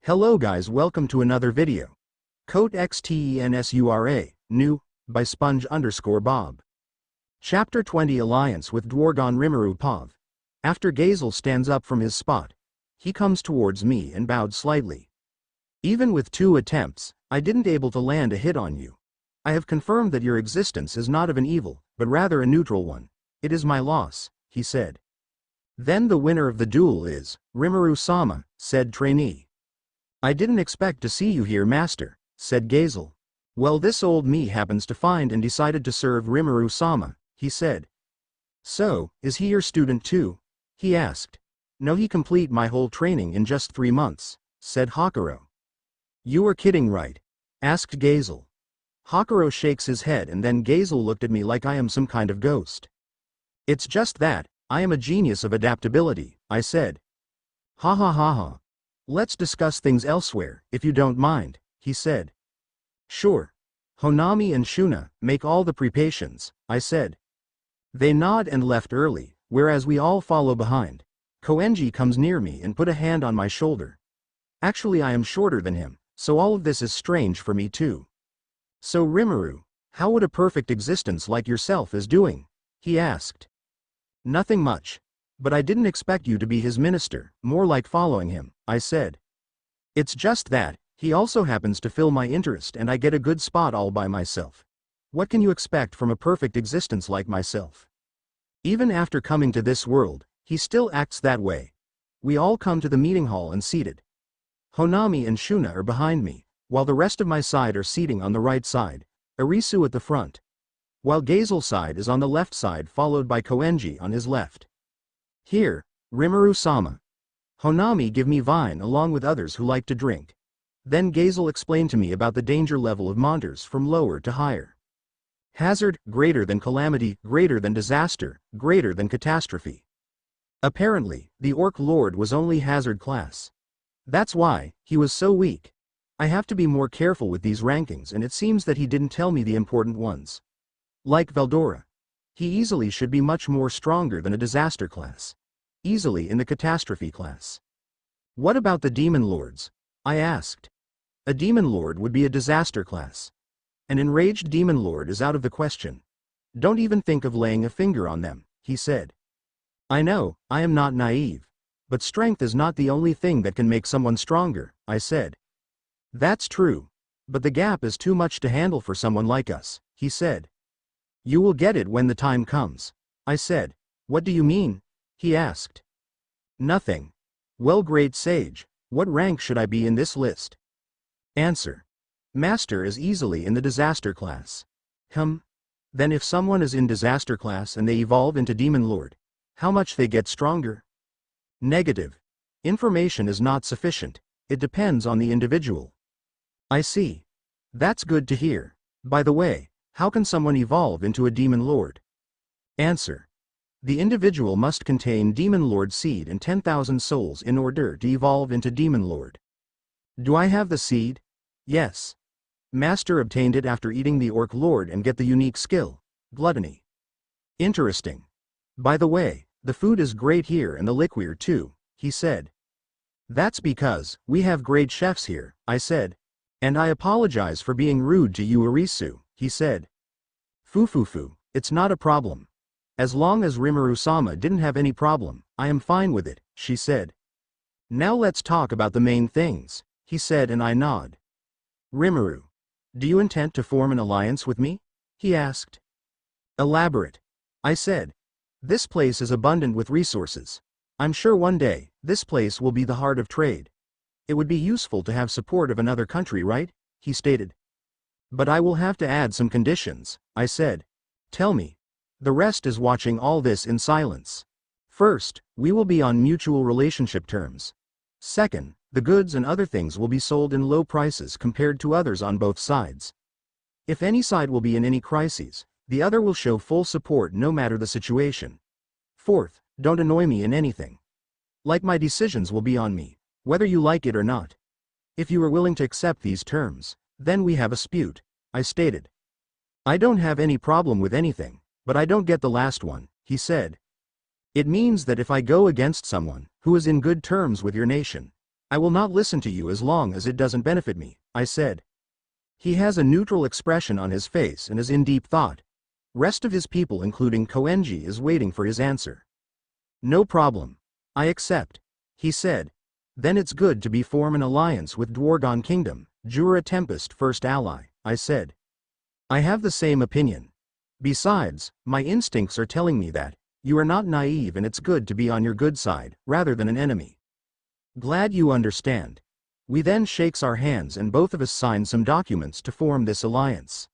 Hello guys, welcome to another video. COTExTENSURA, new, by Sponge_Bob. Chapter 20 Alliance with Dwargon Rimuru Pav. After Gazel stands up from his spot, he comes towards me and bowed slightly. Even with 2 attempts, I didn't able to land a hit on you. I have confirmed that your existence is not of an evil, but rather a neutral one. It is my loss, he said. Then the winner of the duel is Rimuru-sama, said trainee. I didn't expect to see you here, master, said Gazel. Well, this old me happens to find and decided to serve Rimuru-sama, he said. So, is he your student too? He asked. No, he complete my whole training in just 3 months, said Hakuro. You are kidding, right? Asked Gazel. Hakuro shakes his head and then Gazel looked at me like I am some kind of ghost. It's just that, I am a genius of adaptability, I said. Ha ha ha ha. Let's discuss things elsewhere, if you don't mind, he said. Sure. Honami and Shuna, make all the preparations, I said. They nod and left early, whereas we all follow behind. Koenji comes near me and put a hand on my shoulder. Actually, I am shorter than him, so all of this is strange for me too. So Rimuru, how would a perfect existence like yourself is doing? He asked. Nothing much. But I didn't expect you to be his minister, more like following him, I said. It's just that, he also happens to fill my interest and I get a good spot all by myself. What can you expect from a perfect existence like myself? Even after coming to this world, he still acts that way. We all come to the meeting hall and seated. Honami and Shuna are behind me, while the rest of my side are seating on the right side, Arisu at the front. While Gazel's side is on the left side followed by Koenji on his left. Here, Rimuru-sama. Honami give me wine along with others who like to drink. Then Gazel explained to me about the danger level of monsters from lower to higher. Hazard, greater than calamity, greater than disaster, greater than catastrophe. Apparently, the Orc Lord was only hazard class. That's why, he was so weak. I have to be more careful with these rankings and it seems that he didn't tell me the important ones. Like Veldora. He easily should be much more stronger than a disaster class. Easily in the catastrophe class. What about the demon lords? I asked. A demon lord would be a disaster class. An enraged demon lord is out of the question. Don't even think of laying a finger on them, he said. I know, I am not naive. But strength is not the only thing that can make someone stronger, I said. That's true. But the gap is too much to handle for someone like us, he said. You will get it when the time comes, I said. What do you mean? He asked. Nothing. Well, great sage, what rank should I be in this list? Answer. Master is easily in the disaster class. Then if someone is in disaster class and they evolve into demon lord, how much they get stronger? Negative. Information is not sufficient, it depends on the individual. I see. That's good to hear. By the way, how can someone evolve into a demon lord? Answer. The individual must contain demon lord seed and 10,000 souls in order to evolve into demon lord. Do I have the seed? Yes. Master obtained it after eating the orc lord and get the unique skill, gluttony. Interesting. By the way, the food is great here and the liquor too, he said. That's because, we have great chefs here, I said. And I apologize for being rude to you, Arisu, he said. Fufufu, it's not a problem. As long as Rimuru-sama didn't have any problem, I am fine with it, she said. Now let's talk about the main things, he said and I nod. Rimuru. Do you intend to form an alliance with me? He asked. Elaborate. I said. This place is abundant with resources. I'm sure one day, this place will be the heart of trade. It would be useful to have support of another country, right? He stated. But I will have to add some conditions, I said. Tell me. The rest is watching all this in silence. First, we will be on mutual relationship terms. Second, the goods and other things will be sold in low prices compared to others on both sides. If any side will be in any crises, the other will show full support no matter the situation. Fourth, don't annoy me in anything. Like my decisions will be on me, whether you like it or not. If you are willing to accept these terms, then we have a dispute, I stated. I don't have any problem with anything, but I don't get the last one, he said. It means that if I go against someone who is in good terms with your nation, I will not listen to you as long as it doesn't benefit me, I said. He has a neutral expression on his face and is in deep thought. Rest of his people including Koenji is waiting for his answer. No problem. I accept, he said. Then it's good to form an alliance with Dwargon Kingdom, Jura Tempest first ally, I said. I have the same opinion. Besides, my instincts are telling me that you are not naive and it's good to be on your good side, rather than an enemy. Glad you understand. We then shakes our hands and both of us sign some documents to form this alliance.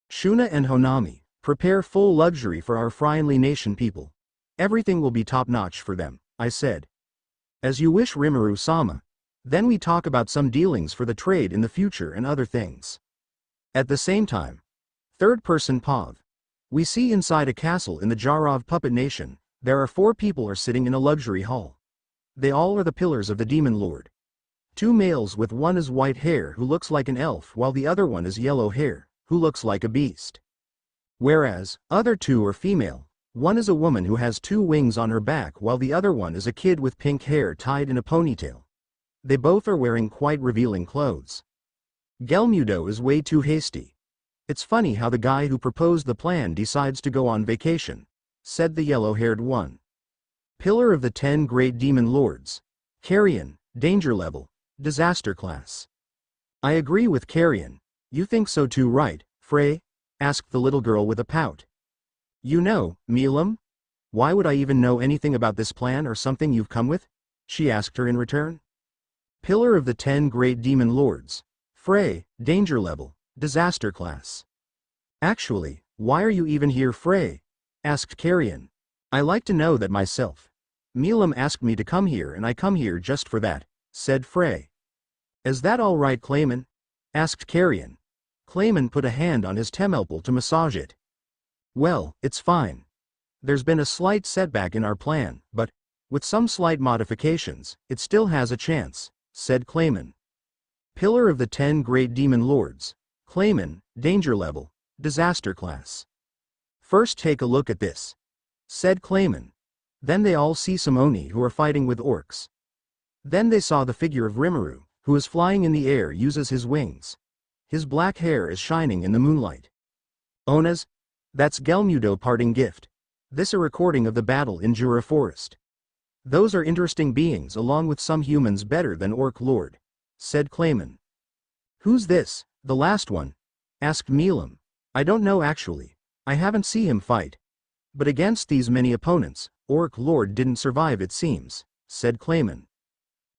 Shuna and Honami, prepare full luxury for our friendly nation people. Everything will be top-notch for them, I said. As you wish, Rimuru-sama. Then we talk about some dealings for the trade in the future and other things. At the same time, third-person POV. We see inside a castle in the Jarov puppet nation, there are 4 people are sitting in a luxury hall. They all are the pillars of the demon lord. 2 males with one is white hair who looks like an elf while the other one is yellow hair, who looks like a beast. Whereas, other 2 are female. One is a woman who has 2 wings on her back while the other one is a kid with pink hair tied in a ponytail. They both are wearing quite revealing clothes. Gelmudo is way too hasty. It's funny how the guy who proposed the plan decides to go on vacation, said the yellow-haired one. Pillar of the 10 Great Demon Lords. Carrion, danger level, disaster class. I agree with Carrion. You think so too, right, Frey? Asked the little girl with a pout. You know, Milam? Why would I even know anything about this plan or something you've come with? She asked her in return. Pillar of the 10 Great Demon Lords. Frey, danger level, disaster class. Actually, why are you even here, Frey? Asked Carrion. I like to know that myself. Milam asked me to come here and I come here just for that, said Frey. Is that all right, Clayman? Asked Carrion. Clayman put a hand on his temple to massage it. Well, it's fine. There's been a slight setback in our plan, but, with some slight modifications, it still has a chance, said Clayman. Pillar of the 10 Great Demon Lords. Clayman, danger level, disaster class. First take a look at this, said Clayman. Then they all see some Oni who are fighting with orcs. Then they saw the figure of Rimuru, who is flying in the air, uses his wings. His black hair is shining in the moonlight. Onas? That's Gelmudo parting gift. This a recording of the battle in Jura Forest. Those are interesting beings along with some humans better than Orc Lord, said Clayman. Who's this, the last one? Asked Milam. I don't know actually. I haven't seen him fight. But against these many opponents, Orc Lord didn't survive it seems, said Clayman.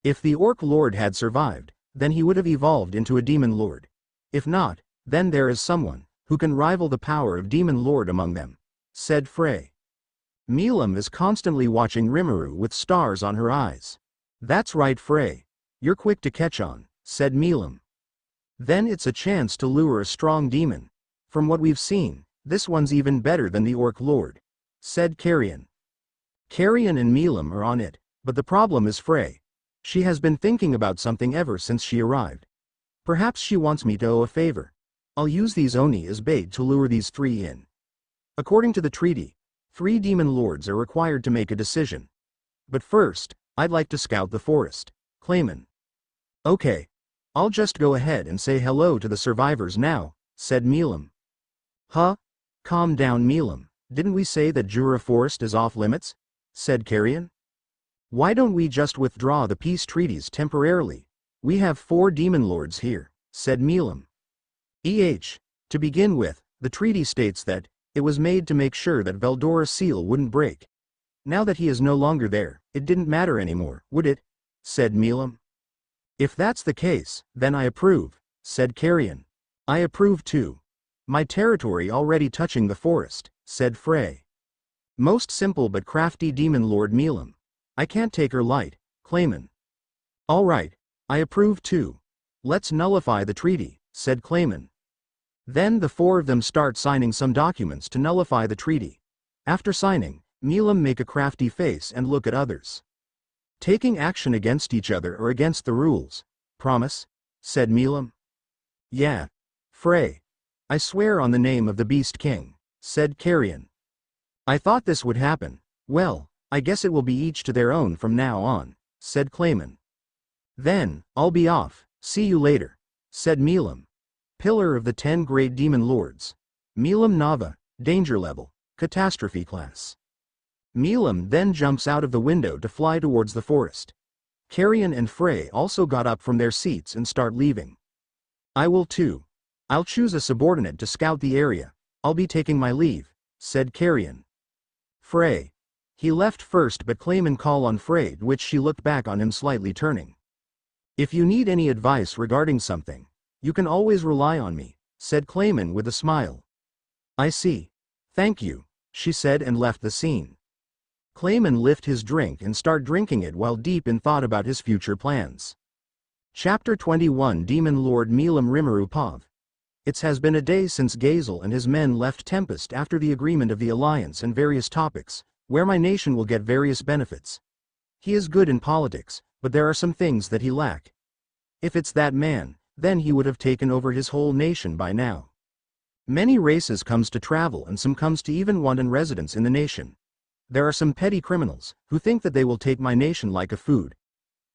If the Orc Lord had survived, then he would have evolved into a Demon Lord. If not, then there is someone who can rival the power of Demon Lord among them, said Frey. Milam is constantly watching Rimuru with stars on her eyes. That's right, Frey. You're quick to catch on, said Milam. Then it's a chance to lure a strong demon. From what we've seen, this one's even better than the Orc Lord, said Carrion. Carrion and Milam are on it, but the problem is Frey. She has been thinking about something ever since she arrived. Perhaps she wants me to owe a favor. I'll use these Oni as bait to lure these 3 in. According to the treaty, 3 demon lords are required to make a decision. But first, I'd like to scout the forest, Clayman. Okay. I'll just go ahead and say hello to the survivors now, said Milam. Huh? Calm down, Milam. Didn't we say that Jura Forest is off limits? Said Carrion. Why don't we just withdraw the peace treaties temporarily? We have 4 demon lords here, said Milam. To begin with, the treaty states that it was made to make sure that Veldora's seal wouldn't break. Now that he is no longer there, it didn't matter anymore, would it? Said Milam. If that's the case, then I approve, said Carrion. I approve too. My territory already touching the forest, said Frey. Most simple but crafty demon lord Milam. I can't take her light, Clayman. All right, I approve too. Let's nullify the treaty, said Clayman. Then the 4 of them start signing some documents to nullify the treaty. After signing, Milam make a crafty face and look at others. Taking action against each other or against the rules. Promise? Said Milam. Yeah. Frey. I swear on the name of the Beast King, said Carrion. I thought this would happen. Well, I guess it will be each to their own from now on, said Clayman. Then, I'll be off, see you later, said Milam. Pillar of the 10 Great Demon Lords. Milam Nava, Danger Level, Catastrophe Class. Milam then jumps out of the window to fly towards the forest. Carrion and Frey also got up from their seats and start leaving. I will too. I'll choose a subordinate to scout the area. I'll be taking my leave, said Carrion. Frey. He left first, but Clayman called on Frey, which she looked back on him, slightly turning. If you need any advice regarding something, you can always rely on me, said Clayman with a smile. I see. Thank you, she said and left the scene. Clayman lifted his drink and started drinking it while deep in thought about his future plans. Chapter 21 Demon Lord Milam Rimuru Pav. It has been a day since Gazel and his men left Tempest after the agreement of the Alliance and various topics, where my nation will get various benefits. He is good in politics, but there are some things that he lacks. If it's that man, then he would have taken over his whole nation by now. Many races comes to travel and some comes to even want an residence in the nation. There are some petty criminals, who think that they will take my nation like a food.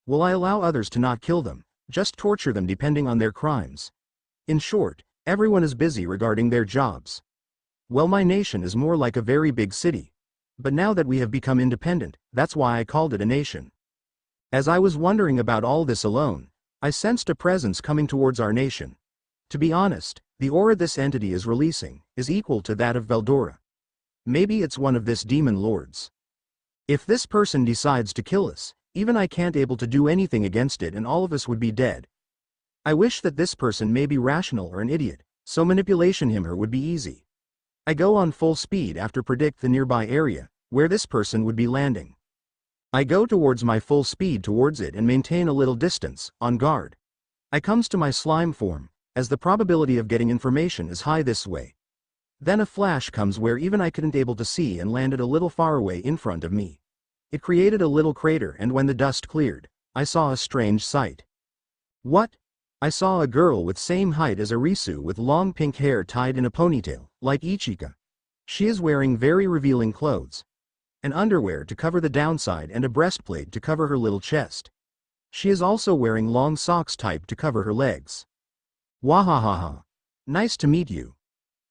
Will I allow others to not kill them, just torture them depending on their crimes? In short, everyone is busy regarding their jobs. Well, my nation is more like a very big city. But now that we have become independent, that's why I called it a nation. As I was wondering about all this alone, I sensed a presence coming towards our nation. To be honest, the aura this entity is releasing is equal to that of Veldora. Maybe it's one of this demon lords. If this person decides to kill us, even I can't able to do anything against it and all of us would be dead. I wish that this person may be rational or an idiot, so manipulation him or would be easy. I go on full speed after predict the nearby area, where this person would be landing. I go towards my full speed towards it and maintain a little distance, on guard. I comes to my slime form, as the probability of getting information is high this way. Then a flash comes where even I couldn't able to see and landed a little far away in front of me. It created a little crater and when the dust cleared, I saw a strange sight. What? I saw a girl with same height as Arisu with long pink hair tied in a ponytail, like Ichika. She is wearing very revealing clothes. An underwear to cover the downside and a breastplate to cover her little chest. She is also wearing long socks type to cover her legs. Wahahaha. Nice to meet you.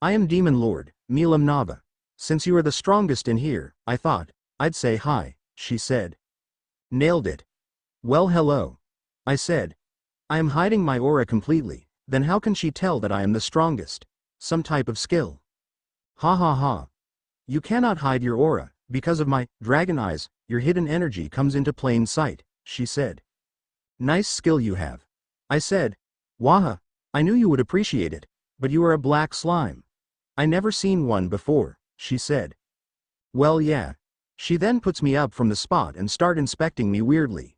I am Demon Lord, Milam Nava. Since you are the strongest in here, I thought I'd say hi, she said. Nailed it. Well, hello. I said. I am hiding my aura completely, then how can she tell that I am the strongest? Some type of skill. Ha ha ha. You cannot hide your aura, because of my dragon eyes, your hidden energy comes into plain sight, she said. Nice skill you have. I said. Waha, I knew you would appreciate it, but you are a black slime. I never seen one before, she said. Well yeah. She then puts me up from the spot and start inspecting me weirdly.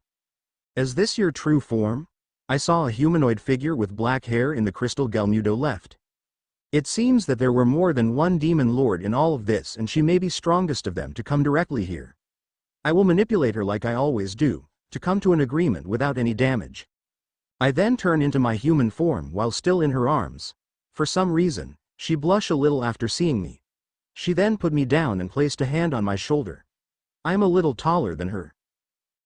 Is this your true form? I saw a humanoid figure with black hair in the crystal Gelmudo left. It seems that there were more than one demon lord in all of this and she may be strongest of them to come directly here. I will manipulate her like I always do, to come to an agreement without any damage. I then turn into my human form while still in her arms. For some reason, she blushed a little after seeing me. She then put me down and placed a hand on my shoulder. I am a little taller than her.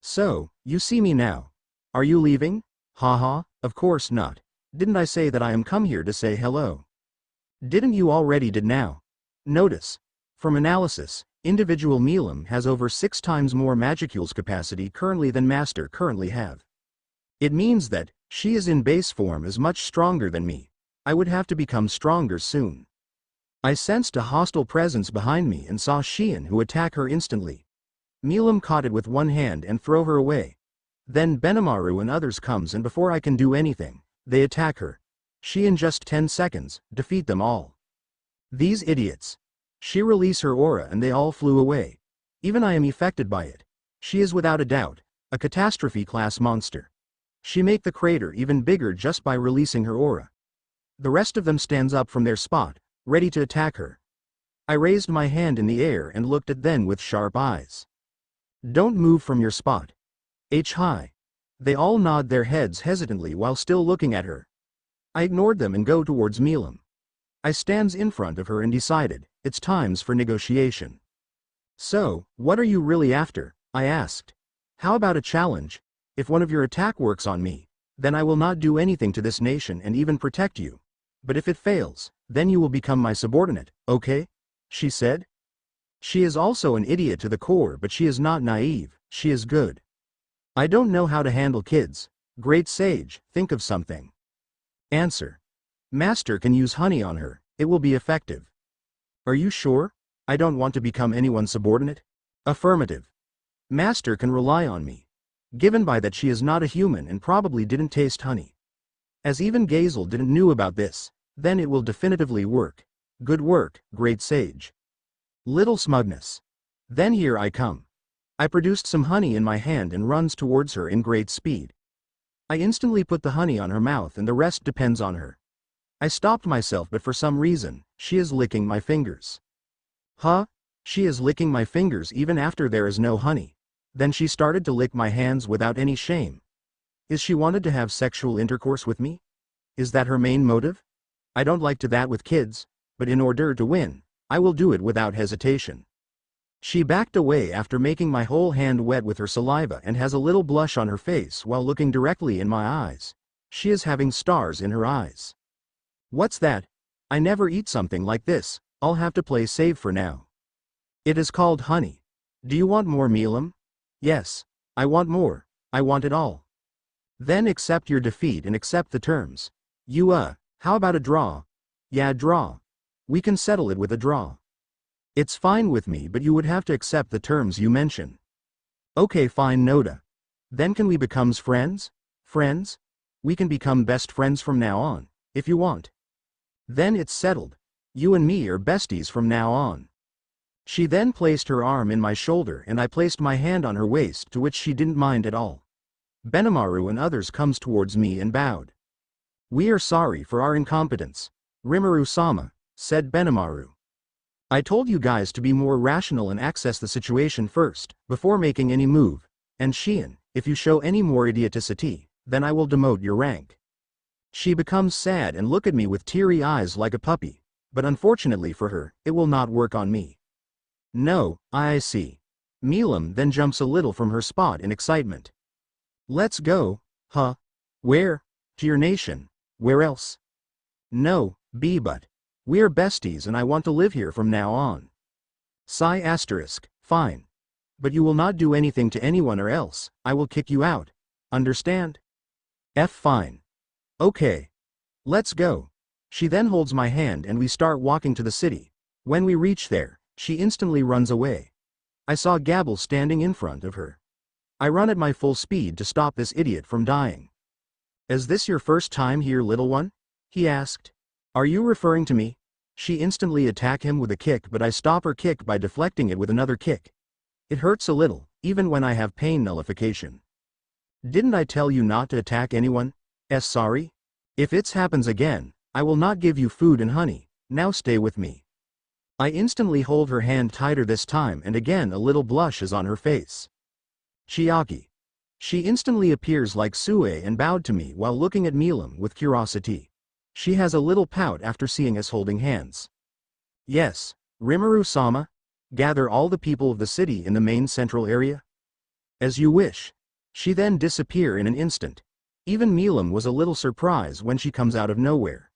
So, you see me now. Are you leaving? Haha, of course not. Didn't I say that I am come here to say hello? Didn't you already did now? Notice. From analysis, individual Milam has over 6 times more magicules capacity currently than Master currently have. It means that, she is in base form is much stronger than me. I would have to become stronger soon. I sensed a hostile presence behind me and saw Shion who attack her instantly. Milam caught it with one hand and throw her away. Then Benimaru and others comes and before I can do anything, they attack her. She in just 10 seconds, defeat them all. These idiots. She release her aura and they all flew away. Even I am affected by it. She is without a doubt, a catastrophe class monster. She make the crater even bigger just by releasing her aura. The rest of them stands up from their spot, ready to attack her. I raised my hand in the air and looked at them with sharp eyes. Don't move from your spot. Hi. They all nod their heads hesitantly while still looking at her. I ignored them and go towards Milam. I stands in front of her and decided, it's times for negotiation. So, what are you really after? I asked. How about a challenge? If one of your attack works on me, then I will not do anything to this nation and even protect you. But if it fails, then you will become my subordinate, okay? She said. She is also an idiot to the core, but she is not naive, she is good. I don't know how to handle kids. Great sage, think of something. Answer. Master can use honey on her, it will be effective. Are you sure? I don't want to become anyone's subordinate. Affirmative. Master can rely on me. Given by that she is not a human and probably didn't taste honey. As even Gazel didn't knew about this, then it will definitively work. Good work, great sage. Little smugness. Then here I come. I produced some honey in my hand and runs towards her in great speed. I instantly put the honey on her mouth and the rest depends on her. I stopped myself, but for some reason, she is licking my fingers. Huh? She is licking my fingers even after there is no honey. Then she started to lick my hands without any shame. Is she wanted to have sexual intercourse with me? Is that her main motive? I don't like to that with kids, but in order to win, I will do it without hesitation. She backed away after making my whole hand wet with her saliva and has a little blush on her face while looking directly in my eyes. She is having stars in her eyes. What's that? I never eat something like this, I'll have to play safe for now. It is called honey. Do you want more Milam? Yes. I want more, I want it all. Then accept your defeat and accept the terms. How about a draw? Yeah, draw. We can settle it with a draw. It's fine with me, but you would have to accept the terms you mention. Okay, fine, Noda. Then can we become friends? Friends? We can become best friends from now on, if you want. Then it's settled. You and me are besties from now on. She then placed her arm in my shoulder and I placed my hand on her waist, to which she didn't mind at all. Benimaru and others comes towards me and bowed. We are sorry for our incompetence. Rimuru-sama, said Benimaru. I told you guys to be more rational and access the situation first, before making any move, and Shion, if you show any more idioticity, then I will demote your rank. She becomes sad and look at me with teary eyes like a puppy, but unfortunately for her, it will not work on me. No, I see. Milam then jumps a little from her spot in excitement. Let's go, huh? Where? To your nation. Where else? No, but. We're besties and I want to live here from now on. Fine. But you will not do anything to anyone or else, I will kick you out. Understand? Fine. Okay. Let's go. She then holds my hand and we start walking to the city. When we reach there, she instantly runs away. I saw Gabble standing in front of her. I run at my full speed to stop this idiot from dying. Is this your first time here, little one? He asked. Are you referring to me? She instantly attacked him with a kick, but I stop her kick by deflecting it with another kick. It hurts a little, even when I have pain nullification. Didn't I tell you not to attack anyone? Sorry? If it happens again, I will not give you food and honey, now stay with me. I instantly hold her hand tighter this time and again a little blush is on her face. Chiaki. She instantly appears like Sue and bowed to me while looking at Milam with curiosity. She has a little pout after seeing us holding hands. Yes, Rimuru-sama, gather all the people of the city in the main central area. As you wish. She then disappear in an instant. Even Milam was a little surprised when she comes out of nowhere.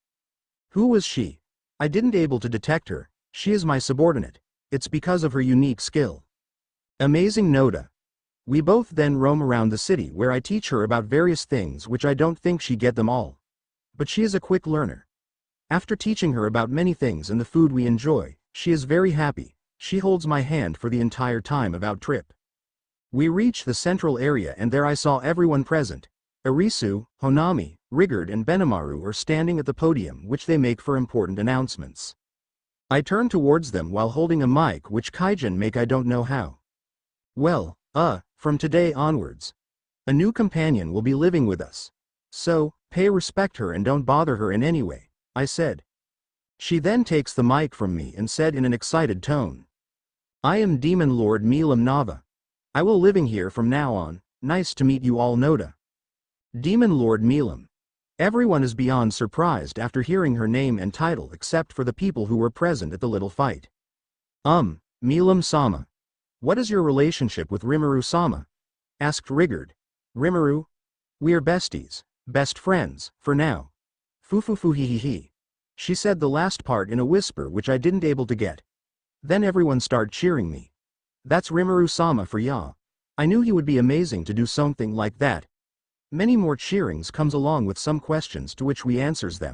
Who was she? I didn't able to detect her. She is my subordinate. It's because of her unique skill. Amazing Noda. We both then roam around the city where I teach her about various things which I don't think she get them all. But she is a quick learner. After teaching her about many things and the food we enjoy, she is very happy. She holds my hand for the entire time of our trip. We reach the central area and there I saw everyone present. Arisu, Honami, Rigard and Benimaru are standing at the podium which they make for important announcements. I turn towards them while holding a mic which Kaijin make I don't know how. Well, from today onwards, a new companion will be living with us. So, pay respect her and don't bother her in any way, I said. She then takes the mic from me and said in an excited tone. I am Demon Lord Milam Nava. I will living here from now on, nice to meet you all Noda. Demon Lord Milam. Everyone is beyond surprised after hearing her name and title except for the people who were present at the little fight. Milam-sama. What is your relationship with Rimuru-sama? Asked Rigard. Rimuru? We're besties, best friends, for now. Fufufu hee hee hee. She said the last part in a whisper which I didn't able to get. Then everyone started cheering me. That's Rimuru-sama for ya. I knew he would be amazing to do something like that. Many more cheerings comes along with some questions to which we answers them.